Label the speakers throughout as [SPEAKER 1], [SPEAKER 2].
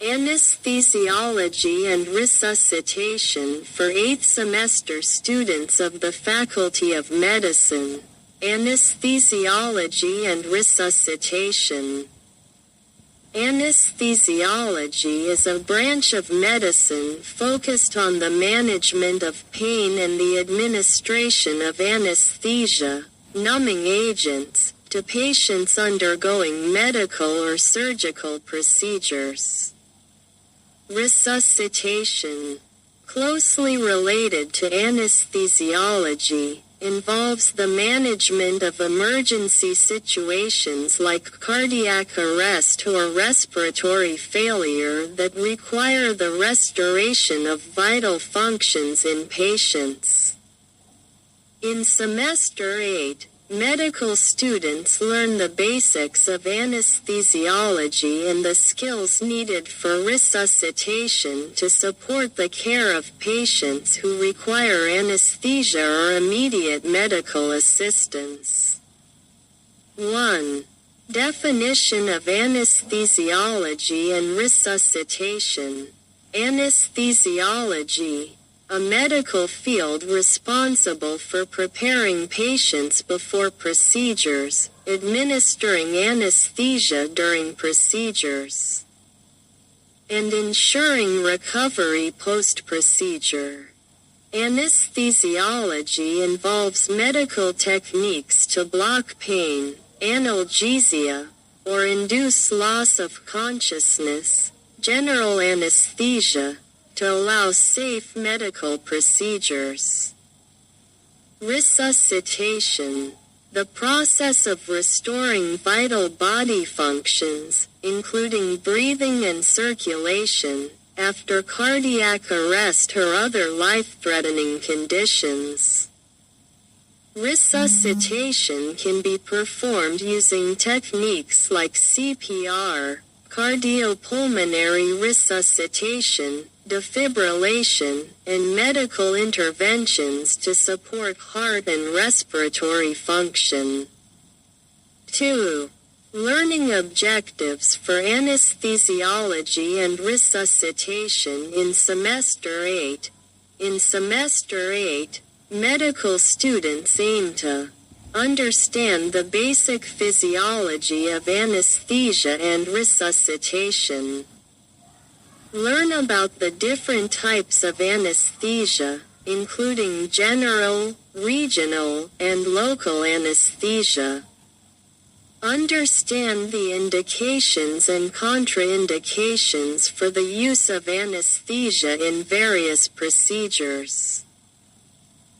[SPEAKER 1] Anesthesiology and Resuscitation for 8th semester students of the Faculty of Medicine. Anesthesiology and Resuscitation. Anesthesiology is a branch of medicine focused on the management of pain and the administration of anesthesia, numbing agents, to patients undergoing medical or surgical procedures. Resuscitation, closely related to anesthesiology, involves the management of emergency situations like cardiac arrest or respiratory failure that require the restoration of vital functions in patients. In Semester 8, medical students learn the basics of anesthesiology and the skills needed for resuscitation to support the care of patients who require anesthesia or immediate medical assistance. 1. Definition of anesthesiology and resuscitation. Anesthesiology, a medical field responsible for preparing patients before procedures, administering anesthesia during procedures, and ensuring recovery post-procedure. Anesthesiology involves medical techniques to block pain, analgesia, or induce loss of consciousness, general anesthesia, to allow safe medical procedures. Resuscitation, the process of restoring vital body functions, including breathing and circulation, after cardiac arrest or other life-threatening conditions. Resuscitation can be performed using techniques like CPR, cardiopulmonary resuscitation, defibrillation, and medical interventions to support heart and respiratory function. 2. Learning objectives for anesthesiology and resuscitation in Semester 8. In Semester 8, medical students aim to understand the basic physiology of anesthesia and resuscitation. Learn about the different types of anesthesia, including general, regional, and local anesthesia. Understand the indications and contraindications for the use of anesthesia in various procedures.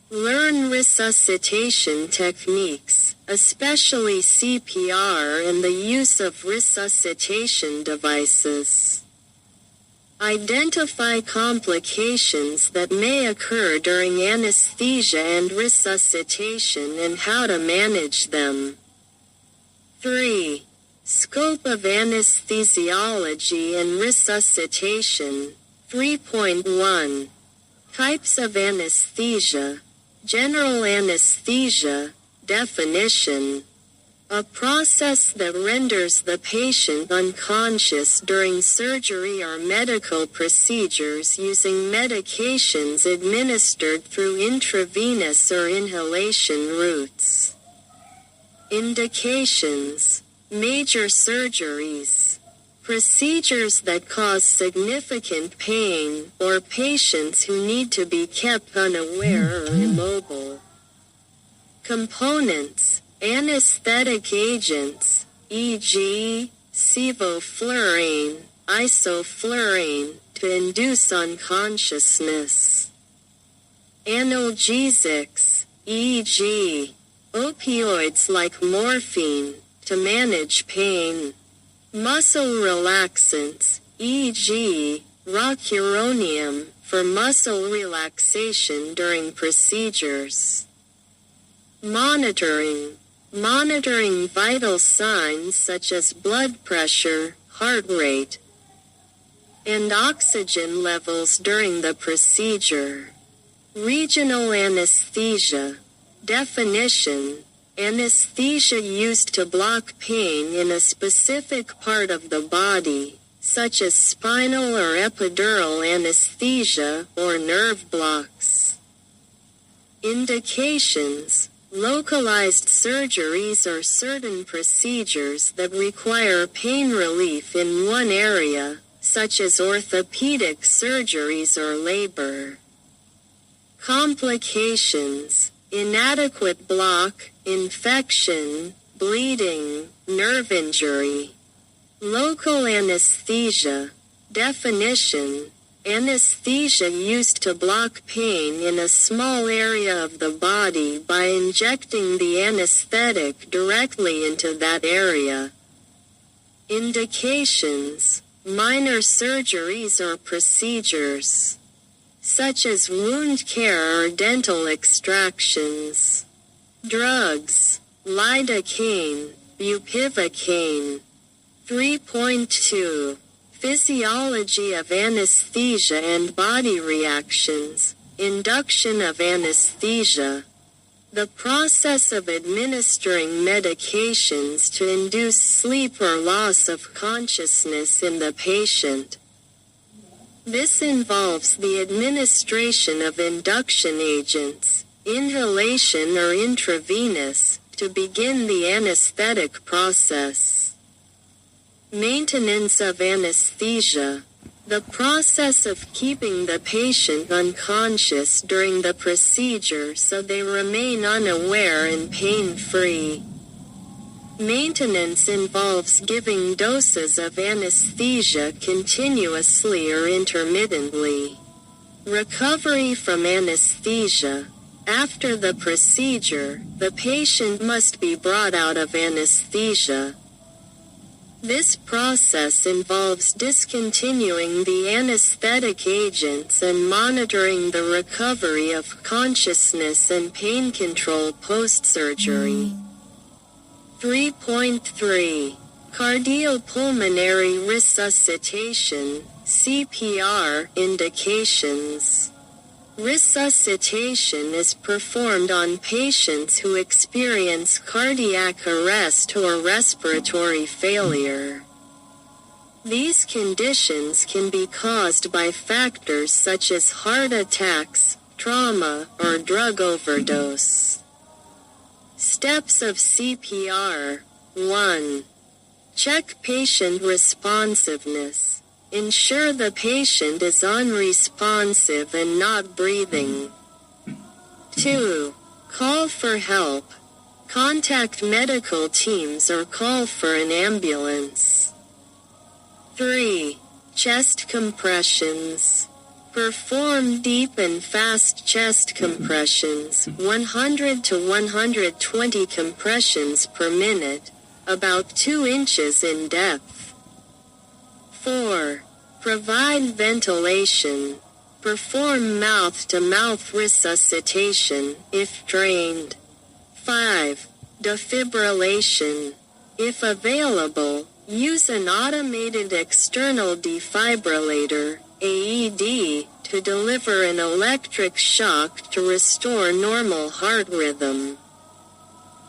[SPEAKER 1] Learn resuscitation techniques, especially CPR and the use of resuscitation devices. Identify complications that may occur during anesthesia and resuscitation and how to manage them. 3. Scope of anesthesiology and resuscitation. 3.1. Types of anesthesia. General anesthesia. Definition. A process that renders the patient unconscious during surgery or medical procedures using medications administered through intravenous or inhalation routes. Indications. Major surgeries. Procedures that cause significant pain, or patients who need to be kept unaware or immobile. Components. Anesthetic agents, e.g., sevoflurane, isoflurane, to induce unconsciousness. Analgesics, e.g., opioids like morphine, to manage pain. Muscle relaxants, e.g., rocuronium, for muscle relaxation during procedures. Monitoring vital signs such as blood pressure, heart rate, and oxygen levels during the procedure. Regional anesthesia. Definition: anesthesia used to block pain in a specific part of the body, such as spinal or epidural anesthesia or nerve blocks. Indications: localized surgeries or certain procedures that require pain relief in one area, such as orthopedic surgeries or labor. Complications: inadequate block, infection, bleeding, nerve injury. Local anesthesia. Definition: anesthesia used to block pain in a small area of the body by injecting the anesthetic directly into that area. Indications: minor surgeries or procedures, such as wound care or dental extractions. Drugs: lidocaine, bupivacaine. 3.2 Physiology of anesthesia and body reactions. Induction of anesthesia. The process of administering medications to induce sleep or loss of consciousness in the patient. This involves the administration of induction agents, inhalation or intravenous, to begin the anesthetic process. Maintenance of anesthesia. The process of keeping the patient unconscious during the procedure so they remain unaware and pain-free. Maintenance involves giving doses of anesthesia continuously or intermittently. Recovery from anesthesia. After the procedure, the patient must be brought out of anesthesia. This process involves discontinuing the anesthetic agents and monitoring the recovery of consciousness and pain control post-surgery. 3.3 Cardiopulmonary resuscitation, CPR, indications. Resuscitation is performed on patients who experience cardiac arrest or respiratory failure. These conditions can be caused by factors such as heart attacks, trauma, or drug overdose. Steps of CPR. 1. Check patient responsiveness. Ensure the patient is unresponsive and not breathing. 2. Call for help. Contact medical teams or call for an ambulance. 3. Chest compressions. Perform deep and fast chest compressions, 100 to 120 compressions per minute, about 2 inches in depth. 4. Provide ventilation. Perform mouth-to-mouth resuscitation, if trained. 5. Defibrillation. If available, use an automated external defibrillator, AED, to deliver an electric shock to restore normal heart rhythm.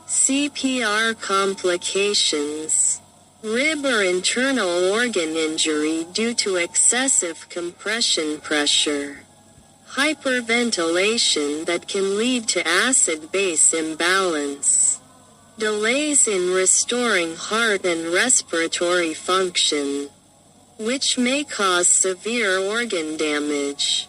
[SPEAKER 1] CPR complications. Rib or internal organ injury due to excessive compression pressure. Hyperventilation that can lead to acid-base imbalance. Delays in restoring heart and respiratory function, which may cause severe organ damage.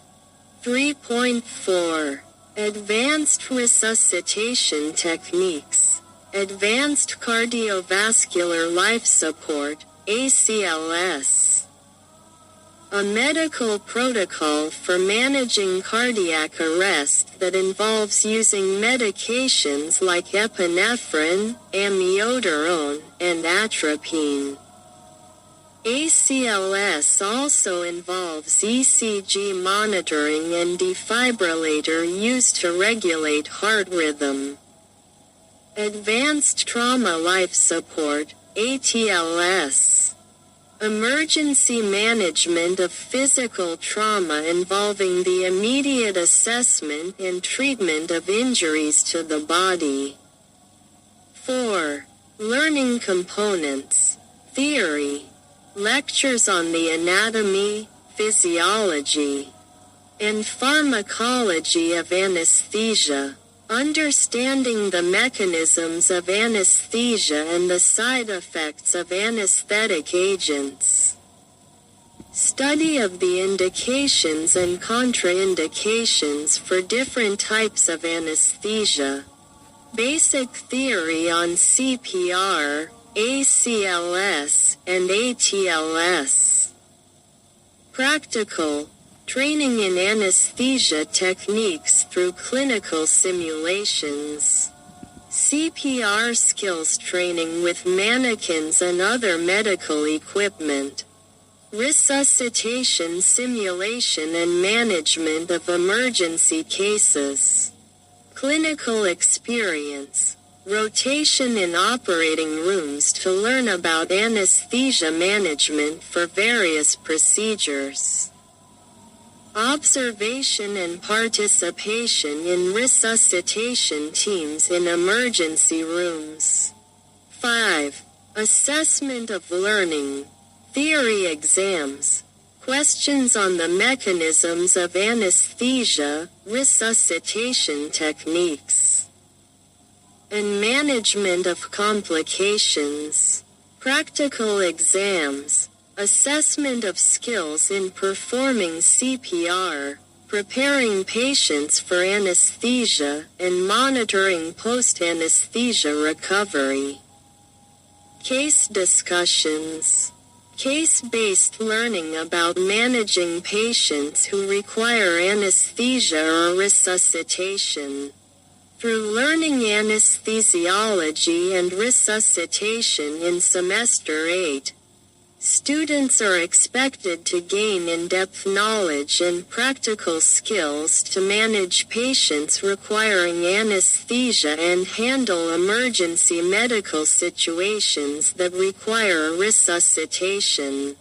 [SPEAKER 1] 3.4 Advanced resuscitation techniques. Advanced cardiovascular life support, ACLS. A medical protocol for managing cardiac arrest that involves using medications like epinephrine, amiodarone, and atropine. ACLS also involves ECG monitoring and defibrillator used to regulate heart rhythm. Advanced Trauma Life Support, ATLS. Emergency management of physical trauma involving the immediate assessment and treatment of injuries to the body. 4. Learning components. Theory. lectures on the anatomy, physiology, and pharmacology of anesthesia, understanding the mechanisms of anesthesia and the side effects of anesthetic agents. Study of the indications and contraindications for different types of anesthesia. Basic theory on CPR, ACLS, and ATLS. Practical training in anesthesia techniques through clinical simulations. CPR skills training with mannequins and other medical equipment. Resuscitation simulation and management of emergency cases. Clinical experience. Rotation in operating rooms to learn about anesthesia management for various procedures. Observation and participation in resuscitation teams in emergency rooms. 5. Assessment of learning. Theory exams. Questions on the mechanisms of anesthesia, resuscitation techniques, and management of complications. Practical exams. Assessment of skills in performing CPR, preparing patients for anesthesia, and monitoring post-anesthesia recovery. Case discussions. Case-based learning about managing patients who require anesthesia or resuscitation. Through learning anesthesiology and resuscitation in Semester 8, students are expected to gain in-depth knowledge and practical skills to manage patients requiring anesthesia and handle emergency medical situations that require resuscitation.